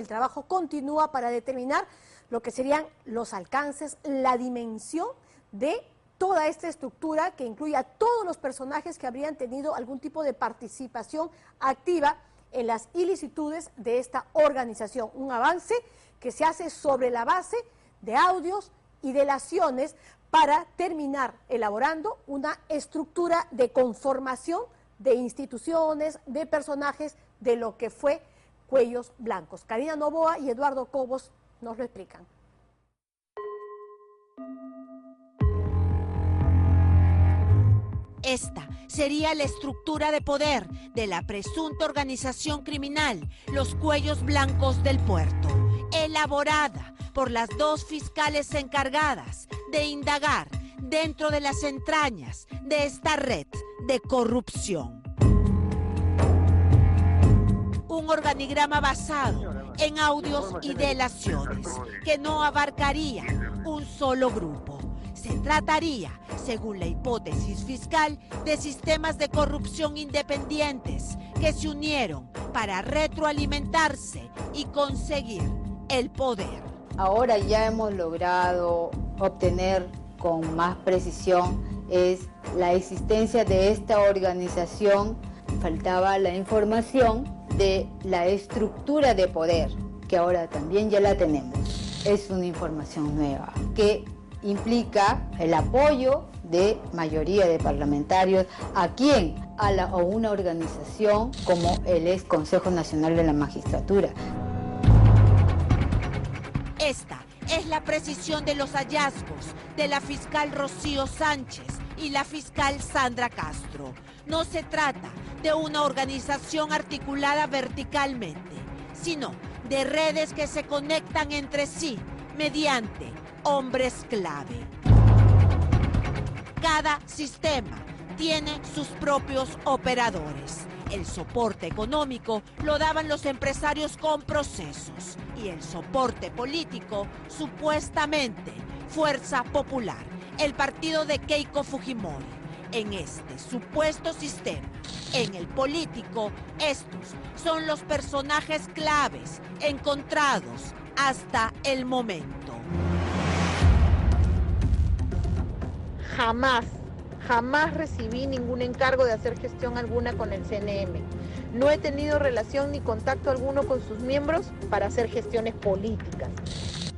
trabajo continúa para determinar lo que serían los alcances, la dimensión de toda esta estructura que incluye a todos los personajes que habrían tenido algún tipo de participación activa en las ilicitudes de esta organización. Un avance que se hace sobre la base de audios y delaciones para terminar elaborando una estructura de conformación de instituciones, de personajes, de lo que fue Cuellos Blancos. Karina Novoa y Eduardo Cobos nos lo explican. Esta sería la estructura de poder de la presunta organización criminal Los Cuellos Blancos del Puerto, elaborada por las dos fiscales encargadas de indagar dentro de las entrañas de esta red de corrupción. Un organigrama basado en audios y delaciones que no abarcaría un solo grupo. Se trataría, según la hipótesis fiscal, de sistemas de corrupción independientes que se unieron para retroalimentarse y conseguir el poder. Ahora ya hemos logrado obtener con más precisión la existencia de esta organización. Faltaba la información de la estructura de poder, que ahora también ya la tenemos. Es una información nueva que implica el apoyo de mayoría de parlamentarios. ¿A quién? A una organización como el Consejo Nacional de la Magistratura. Esta es la precisión de los hallazgos de la fiscal Rocío Sánchez y la fiscal Sandra Castro. No se trata de una organización articulada verticalmente, sino de redes que se conectan entre sí mediante hombres clave. Cada sistema tiene sus propios operadores. El soporte económico lo daban los empresarios con procesos y el soporte político, supuestamente, Fuerza Popular, el partido de Keiko Fujimori. En este supuesto sistema, en el político, estos son los personajes claves encontrados hasta el momento. Jamás recibí ningún encargo de hacer gestión alguna con el CNM. No he tenido relación ni contacto alguno con sus miembros para hacer gestiones políticas.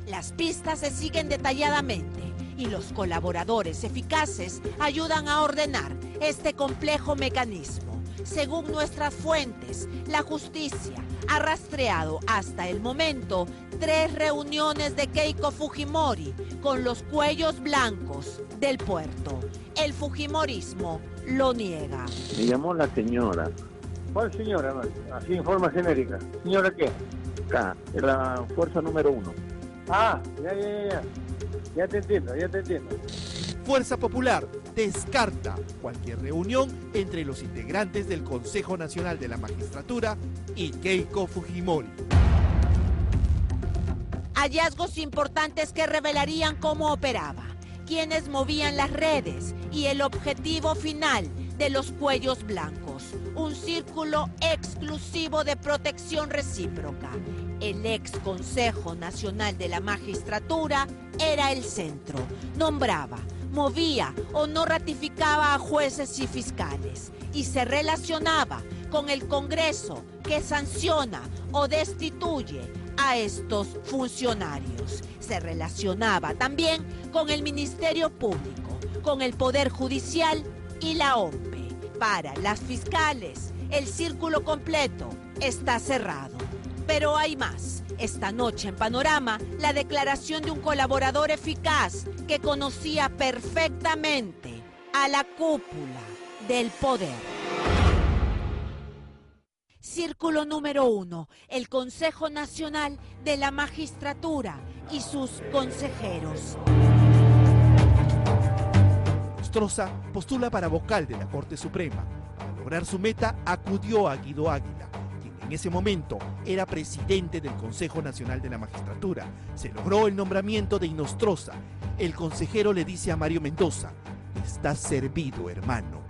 Las pistas se siguen detalladamente y los colaboradores eficaces ayudan a ordenar este complejo mecanismo. Según nuestras fuentes, la justicia ha rastreado hasta el momento 3 reuniones de Keiko Fujimori con los Cuellos Blancos del Puerto. El fujimorismo lo niega. Me llamó la señora. ¿Cuál señora? Así en forma genérica. ¿Señora qué? Acá, es la fuerza número 1. Ah, ya. Ya te entiendo. Fuerza Popular descarta cualquier reunión entre los integrantes del Consejo Nacional de la Magistratura y Keiko Fujimori. Hallazgos importantes que revelarían cómo operaba, quiénes movían las redes y el objetivo final de los Cuellos Blancos. Un círculo exclusivo de protección recíproca. El ex Consejo Nacional de la Magistratura era el centro. Nombraba, movía o no ratificaba a jueces y fiscales y se relacionaba con el Congreso que sanciona o destituye a estos funcionarios. Se relacionaba también con el Ministerio Público, con el Poder Judicial y la OMPE. Para las fiscales, el círculo completo está cerrado. Pero hay más. Esta noche en Panorama, la declaración de un colaborador eficaz que conocía perfectamente a la cúpula del poder. Círculo número 1, el Consejo Nacional de la Magistratura y sus consejeros. Inostroza postula para vocal de la Corte Suprema. Para lograr su meta, acudió a Guido Águila, quien en ese momento era presidente del Consejo Nacional de la Magistratura. Se logró el nombramiento de Inostroza. El consejero le dice a Mario Mendoza: "Estás servido, hermano".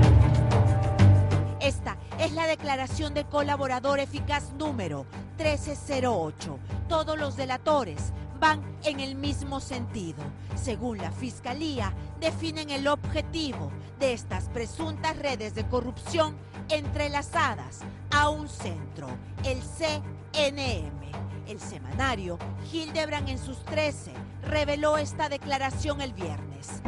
Esta es la declaración de colaborador eficaz número 1308. Todos los delatores van en el mismo sentido. Según la Fiscalía, definen el objetivo de estas presuntas redes de corrupción entrelazadas a un centro, el CNM. El semanario Hildebrand en sus 13 reveló esta declaración el viernes.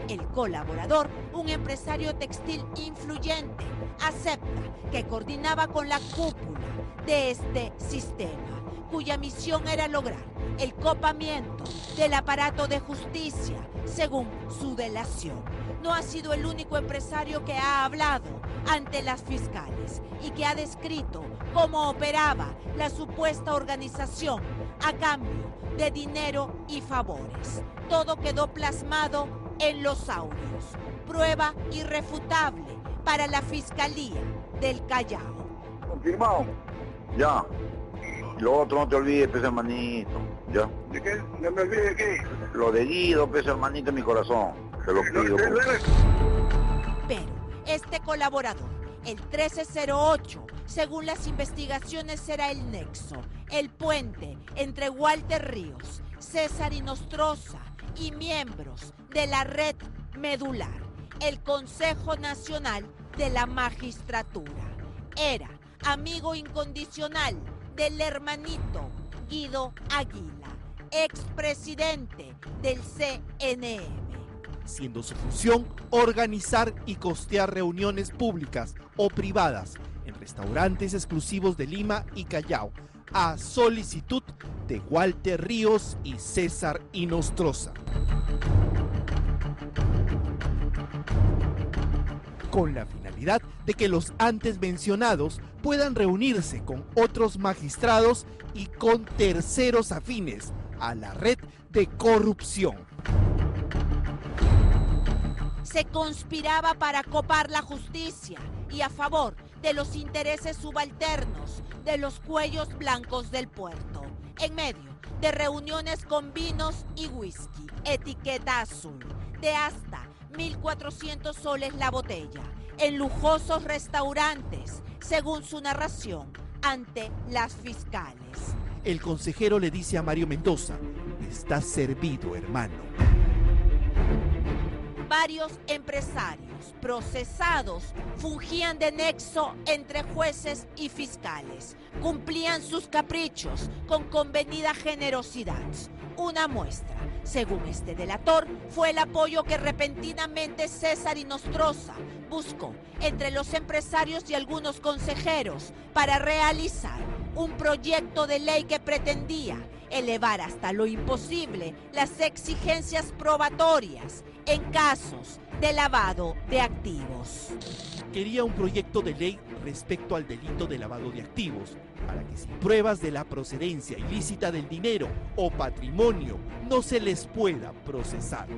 El colaborador, un empresario textil influyente, acepta que coordinaba con la cúpula de este sistema, cuya misión era lograr el copamiento del aparato de justicia, según su delación. No ha sido el único empresario que ha hablado ante las fiscales y que ha descrito cómo operaba la supuesta organización a cambio de dinero y favores. Todo quedó plasmado en los audios, prueba irrefutable para la Fiscalía del Callao. Confirmado. Ya. Lo otro no te olvides, pues, hermanito. ¿Ya? ¿De qué? ¿No me olvides de qué? Lo de Guido, pues, hermanito, en mi corazón. Te lo pido. Pero este colaborador, el 1308, según las investigaciones, será el nexo, el puente entre Walter Ríos, César Inostroza y miembros de la red medular, el Consejo Nacional de la Magistratura. Era amigo incondicional del hermanito Guido Águila, expresidente del CNM. Siendo su función organizar y costear reuniones públicas o privadas en restaurantes exclusivos de Lima y Callao, a solicitud de Walter Ríos y César Inostroza. Con la finalidad de que los antes mencionados puedan reunirse con otros magistrados y con terceros afines a la red de corrupción. Se conspiraba para copar la justicia y a favor de los intereses subalternos de los cuellos blancos del puerto, en medio de reuniones con vinos y whisky, etiqueta azul, de hasta 1.400 soles la botella, en lujosos restaurantes, según su narración ante las fiscales. El consejero le dice a Mario Mendoza: "Está servido, hermano". Varios empresarios procesados fungían de nexo entre jueces y fiscales. Cumplían sus caprichos con convenida generosidad. Una muestra, según este delator, fue el apoyo que repentinamente César Inostroza buscó entre los empresarios y algunos consejeros para realizar un proyecto de ley que pretendía elevar hasta lo imposible las exigencias probatorias en casos de lavado de activos. Quería un proyecto de ley respecto al delito de lavado de activos, para que sin pruebas de la procedencia ilícita del dinero o patrimonio no se les pueda procesar.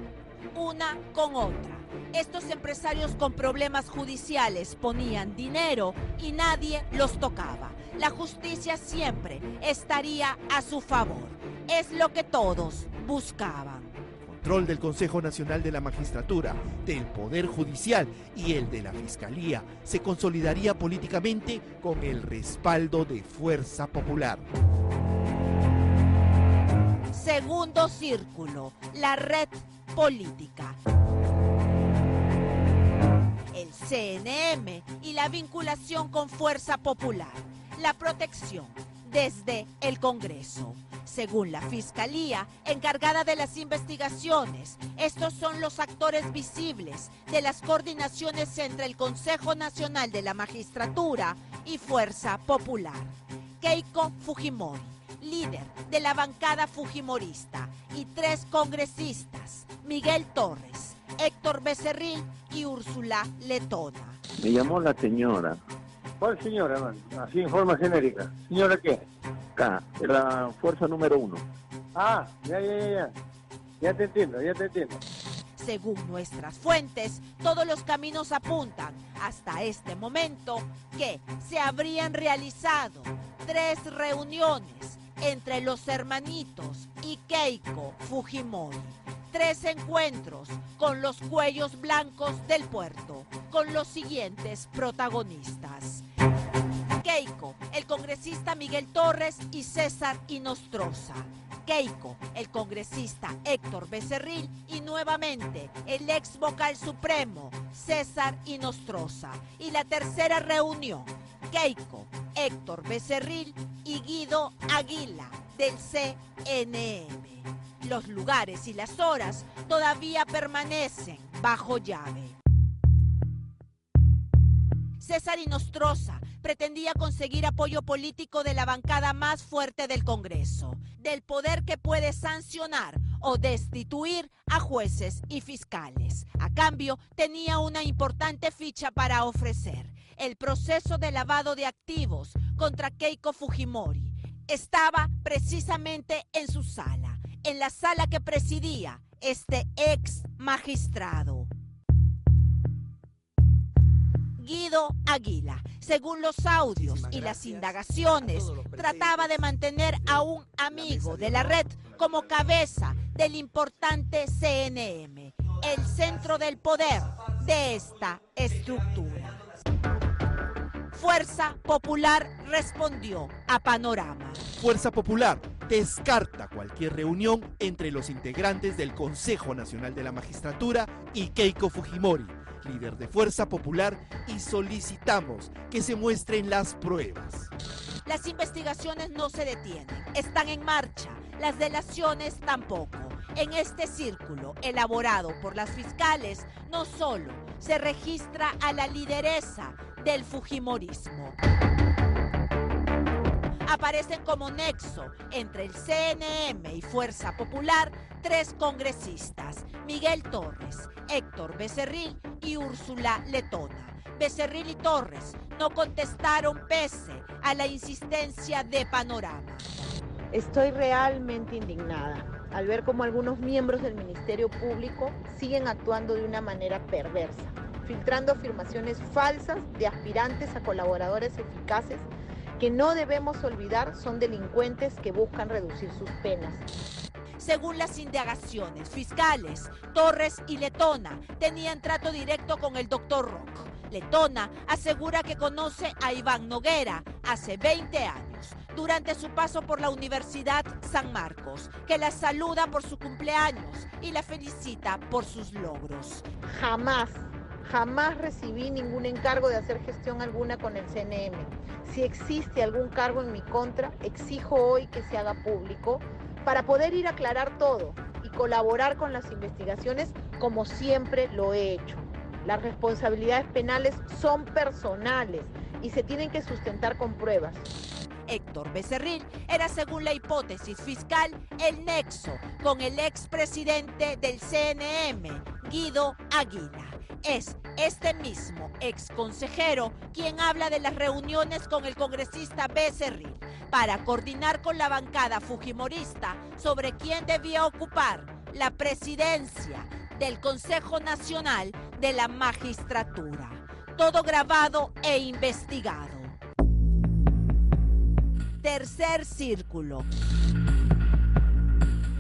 Una con otra, estos empresarios con problemas judiciales ponían dinero y nadie los tocaba. La justicia siempre estaría a su favor. Es lo que todos buscaban. Control del Consejo Nacional de la Magistratura, del Poder Judicial y el de la Fiscalía se consolidaría políticamente con el respaldo de Fuerza Popular. Segundo círculo, la red política. El CNM y la vinculación con Fuerza Popular. La protección desde el Congreso. Según la Fiscalía, encargada de las investigaciones, estos son los actores visibles de las coordinaciones entre el Consejo Nacional de la Magistratura y Fuerza Popular. Keiko Fujimori, líder de la bancada fujimorista, y 3 congresistas, Miguel Torres, Héctor Becerril y Úrsula Letona. Me llamó la señora. ¿Cuál señora, hermano? Así en forma genérica. ¿Señora qué? Acá, de la fuerza número 1. Ah, ya. Ya te entiendo. Según nuestras fuentes, todos los caminos apuntan hasta este momento que se habrían realizado 3 reuniones entre los hermanitos y Keiko Fujimori. 3 encuentros con los cuellos blancos del puerto, con los siguientes protagonistas: Keiko, el congresista Miguel Torres y César Inostroza. Keiko, el congresista Héctor Becerril y nuevamente el ex vocal supremo César Inostroza. Y la tercera reunión, Keiko, Héctor Becerril y Guido Águila del CNM. Los lugares y las horas todavía permanecen bajo llave. César Inostroza pretendía conseguir apoyo político de la bancada más fuerte del Congreso, del poder que puede sancionar o destituir a jueces y fiscales. A cambio, tenía una importante ficha para ofrecer: el proceso de lavado de activos contra Keiko Fujimori. Estaba precisamente en su sala, en la sala que presidía este ex magistrado. Guido Águila, según los audios y las indagaciones, trataba de mantener a un amigo de la red como cabeza del importante CNM, el centro del poder de esta estructura. Fuerza Popular respondió a Panorama. Fuerza Popular descarta cualquier reunión entre los integrantes del Consejo Nacional de la Magistratura y Keiko Fujimori, líder de Fuerza Popular, y solicitamos que se muestren las pruebas. Las investigaciones no se detienen, están en marcha, las delaciones tampoco. En este círculo elaborado por las fiscales, no solo se registra a la lideresa del fujimorismo. Aparecen como nexo entre el CNM y Fuerza Popular 3 congresistas: Miguel Torres, Héctor Becerril y Úrsula Letona. Becerril y Torres no contestaron pese a la insistencia de Panorama. Estoy realmente indignada al ver cómo algunos miembros del Ministerio Público siguen actuando de una manera perversa, filtrando afirmaciones falsas de aspirantes a colaboradores eficaces que no debemos olvidar son delincuentes que buscan reducir sus penas. Según las indagaciones fiscales, Torres y Letona tenían trato directo con el Dr. Rock. Letona asegura que conoce a Iván Noguera hace 20 años, durante su paso por la Universidad San Marcos, que la saluda por su cumpleaños y la felicita por sus logros. Jamás recibí ningún encargo de hacer gestión alguna con el CNM. Si existe algún cargo en mi contra, exijo hoy que se haga público para poder ir a aclarar todo y colaborar con las investigaciones como siempre lo he hecho. Las responsabilidades penales son personales y se tienen que sustentar con pruebas. Héctor Becerril era, según la hipótesis fiscal, el nexo con el expresidente del CNM, Guido Águila. Es este mismo exconsejero quien habla de las reuniones con el congresista Becerril para coordinar con la bancada fujimorista sobre quién debía ocupar la presidencia del Consejo Nacional de la Magistratura. Todo grabado e investigado. Tercer círculo.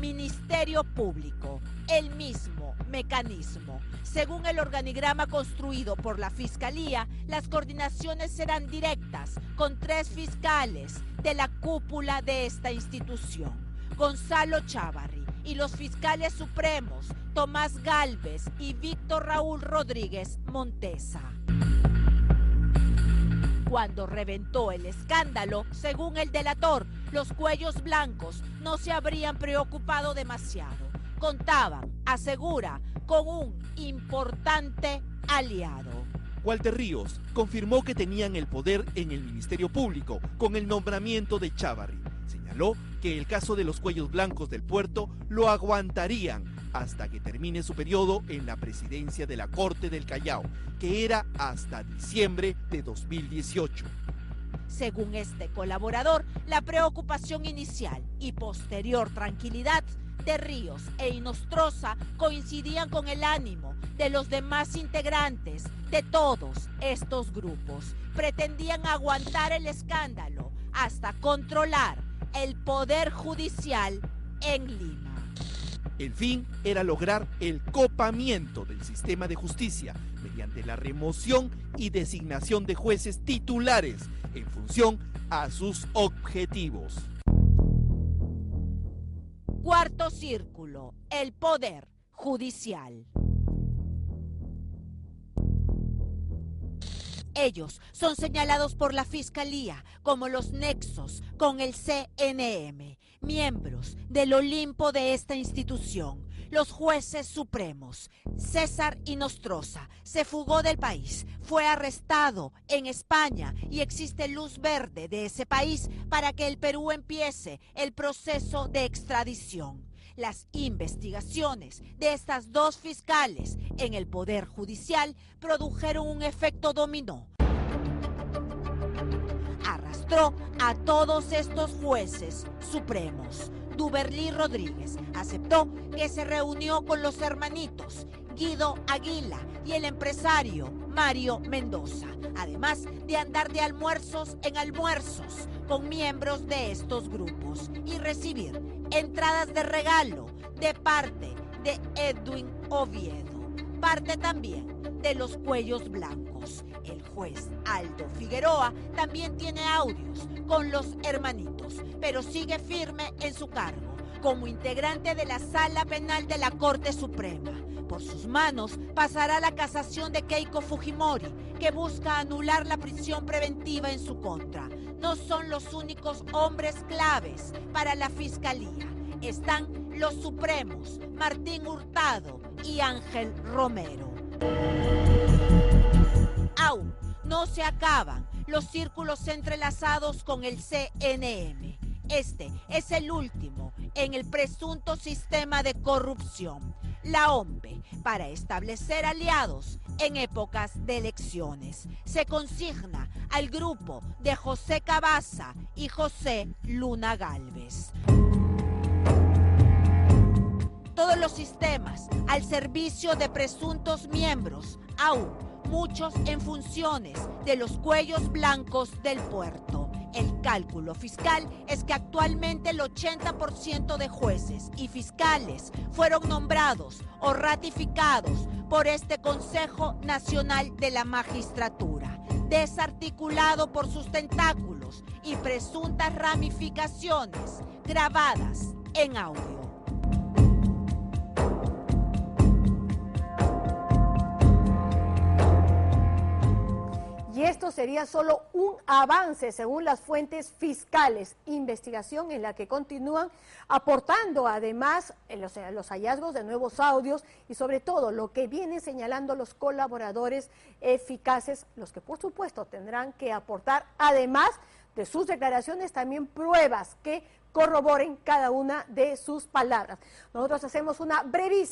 Ministerio Público. El mismo mecanismo. Según el organigrama construido por la Fiscalía, las coordinaciones serán directas con 3 fiscales de la cúpula de esta institución: Gonzalo Chávarri, y los fiscales supremos Tomás Gálvez y Víctor Raúl Rodríguez Montesa. Cuando reventó el escándalo, según el delator, los cuellos blancos no se habrían preocupado demasiado. Contaban, asegura, con un importante aliado. Walter Ríos confirmó que tenían el poder en el Ministerio Público con el nombramiento de Chávarri. Señaló que el caso de los cuellos blancos del puerto lo aguantarían hasta que termine su periodo en la presidencia de la Corte del Callao, que era hasta diciembre de 2018. Según este colaborador, la preocupación inicial y posterior tranquilidad de Ríos e Inostroza coincidían con el ánimo de los demás integrantes de todos estos grupos. Pretendían aguantar el escándalo hasta controlar el poder judicial en Lima. El fin era lograr el copamiento del sistema de justicia mediante la remoción y designación de jueces titulares en función a sus objetivos. Cuarto círculo, el poder judicial. Ellos son señalados por la Fiscalía como los nexos con el CNM, miembros del Olimpo de esta institución. Los jueces supremos. César Inostroza se fugó del país, fue arrestado en España y existe luz verde de ese país para que el Perú empiece el proceso de extradición. Las investigaciones de estas dos fiscales en el Poder Judicial produjeron un efecto dominó. Arrastró a todos estos jueces supremos. Duberlí Rodríguez aceptó que se reunió con los hermanitos Guido Aguila y el empresario Mario Mendoza, además de andar de almuerzos en almuerzos con miembros de estos grupos y recibir entradas de regalo de parte de Edwin Oviedo, parte también de los Cuellos Blancos. El juez Aldo Figueroa también tiene audios con los hermanitos, pero sigue firme en su cargo como integrante de la Sala Penal de la Corte Suprema. Por sus manos pasará la casación de Keiko Fujimori, que busca anular la prisión preventiva en su contra. No son los únicos hombres claves para la Fiscalía. Están los supremos Martín Hurtado y Ángel Romero. Aún no se acaban los círculos entrelazados con el CNM. Este es el último en el presunto sistema de corrupción. La OMPE, para establecer aliados en épocas de elecciones, se consigna al grupo de José Cabaza y José Luna Gálvez. Todos los sistemas al servicio de presuntos miembros, aún muchos en funciones de los Cuellos Blancos del puerto. El cálculo fiscal es que actualmente el 80% de jueces y fiscales fueron nombrados o ratificados por este Consejo Nacional de la Magistratura, desarticulado por sus tentáculos y presuntas ramificaciones grabadas en audio. Y esto sería solo un avance según las fuentes fiscales, investigación en la que continúan aportando además los hallazgos de nuevos audios y sobre todo lo que vienen señalando los colaboradores eficaces, los que por supuesto tendrán que aportar además de sus declaraciones también pruebas que corroboren cada una de sus palabras. Nosotros hacemos una brevísima